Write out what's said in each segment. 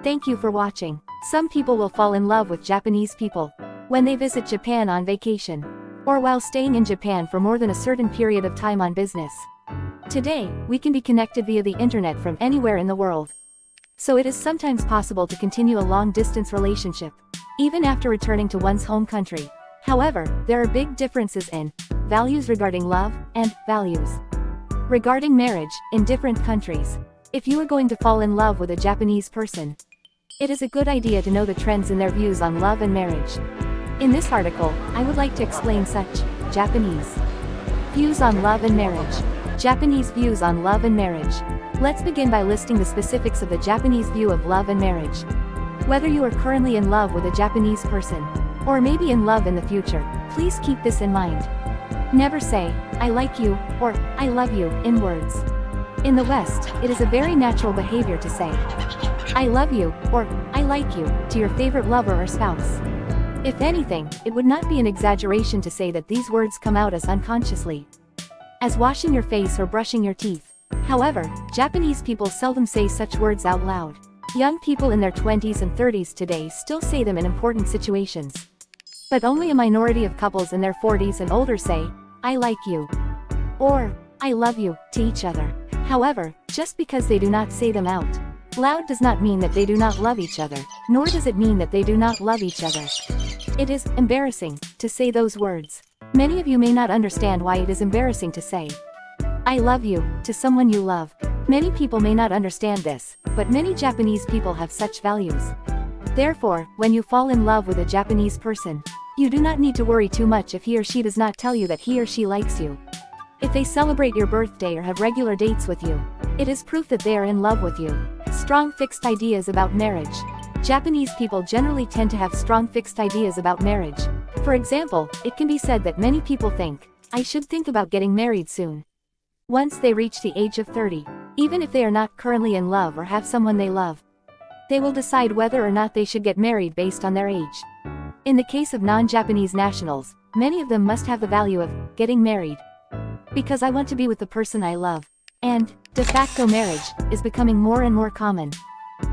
Thank you for watching. Some people will fall in love with Japanese people when they visit Japan on vacation, or while staying in Japan for more than a certain period of time on business. Today, we can be connected via the internet from anywhere in the world. So it is sometimes possible to continue a long-distance relationship, even after returning to one's home country. However, there are big differences in values regarding love and values regarding marriage in different countries. If you are going to fall in love with a Japanese person, it is a good idea to know the trends in their views on love and marriage. In this article, I would like to explain such Japanese views on love and marriage. Japanese views on love and marriage. Let's begin by listing the specifics of the Japanese view of love and marriage. Whether you are currently in love with a Japanese person, or maybe in love in the future, please keep this in mind. Never say, "I like you," or "I love you," in words. In the West, it is a very natural behavior to say, "I love you," or "I like you," to your favorite lover or spouse. If anything, it would not be an exaggeration to say that these words come out as unconsciously as washing your face or brushing your teeth. However, Japanese people seldom say such words out loud. Young people in their 20s and 30s today still say them in important situations. But only a minority of couples in their 40s and older say, "I like you," or "I love you," to each other. However, just because they do not say them out loud does not mean that they do not love each other, nor does it mean that they do not love each other. It is embarrassing to say those words. Many of you may not understand why it is embarrassing to say, "I love you," to someone you love. Many people may not understand this, but many Japanese people have such values. Therefore, when you fall in love with a Japanese person, you do not need to worry too much if he or she does not tell you that he or she likes you. If they celebrate your birthday or have regular dates with you, it is proof that they are in love with you. Strong fixed ideas about marriage. Japanese people generally tend to have strong fixed ideas about marriage. For example, it can be said that many people think, "I should think about getting married soon." Once they reach the age of 30, even if they are not currently in love or have someone they love, they will decide whether or not they should get married based on their age. In the case of non-Japanese nationals, many of them must have the value of getting married because I want to be with the person I love. And de facto marriage is becoming more and more common.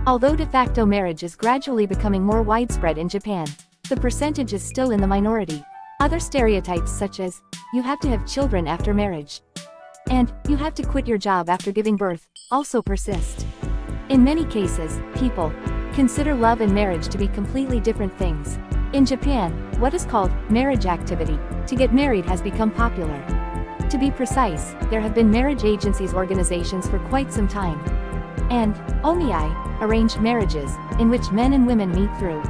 Although de facto marriage is gradually becoming more widespread in Japan, the percentage is still in the minority. Other stereotypes such as, "You have to have children after marriage," and "You have to quit your job after giving birth," also persist. In many cases, people consider love and marriage to be completely different things. In Japan, what is called marriage activity to get married has become popular. To be precise, there have been marriage agencies organizations for quite some time. And omiai, arranged marriages, in which men and women meet through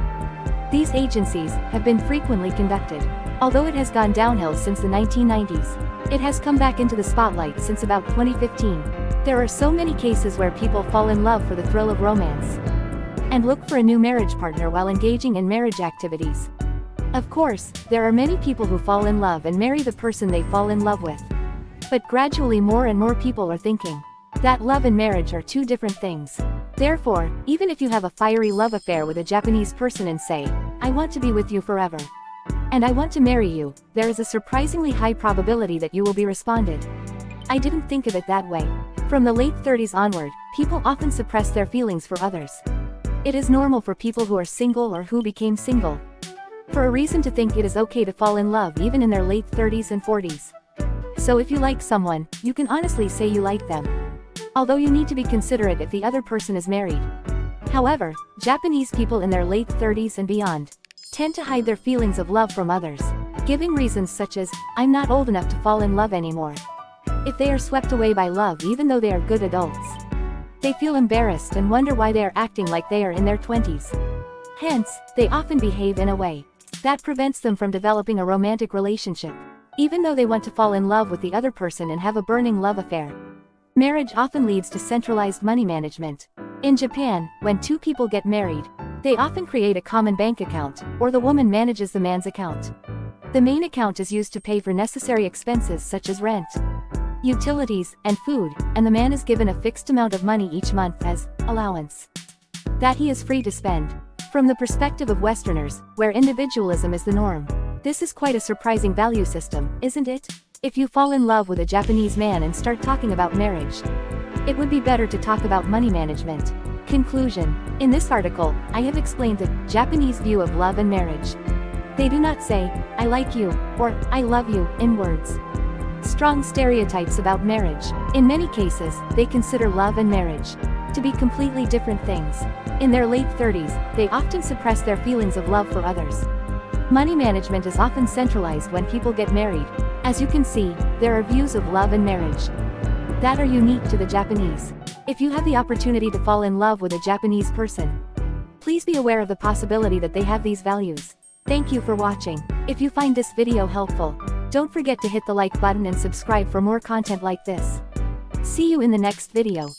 these agencies, have been frequently conducted. Although it has gone downhill since the 1990s, it has come back into the spotlight since about 2015. There are so many cases where people fall in love for the thrill of romance and look for a new marriage partner while engaging in marriage activities. Of course, there are many people who fall in love and marry the person they fall in love with. But gradually more and more people are thinking that love and marriage are two different things. Therefore, even if you have a fiery love affair with a Japanese person and say, "I want to be with you forever," and "I want to marry you," there is a surprisingly high probability that you will be responded, "I didn't think of it that way." From the late 30s onward, people often suppress their feelings for others. It is normal for people who are single or who became single for a reason to think it is okay to fall in love even in their late 30s and 40s. So if you like someone, you can honestly say you like them, although you need to be considerate if the other person is married. However, Japanese people in their late 30s and beyond tend to hide their feelings of love from others, giving reasons such as, "I'm not old enough to fall in love anymore." If they are swept away by love even though they are good adults, they feel embarrassed and wonder why they are acting like they are in their 20s. Hence, they often behave in a way that prevents them from developing a romantic relationship, even though they want to fall in love with the other person and have a burning love affair. Marriage often leads to centralized money management. In Japan, when two people get married, they often create a common bank account, or the woman manages the man's account. The main account is used to pay for necessary expenses such as rent, utilities, and food, and the man is given a fixed amount of money each month as allowance that he is free to spend. From the perspective of Westerners, where individualism is the norm, this is quite a surprising value system, isn't it? If you fall in love with a Japanese man and start talking about marriage, it would be better to talk about money management. Conclusion. In this article, I have explained the Japanese view of love and marriage. They do not say, "I like you," or "I love you," in words. Strong stereotypes about marriage. In many cases, they consider love and marriage to be completely different things. In their late 30s, they often suppress their feelings of love for others. Money management is often centralized when people get married. As you can see, there are views of love and marriage that are unique to the Japanese. If you have the opportunity to fall in love with a Japanese person, please be aware of the possibility that they have these values. Thank you for watching. If you find this video helpful, don't forget to hit the like button and subscribe for more content like this. See you in the next video.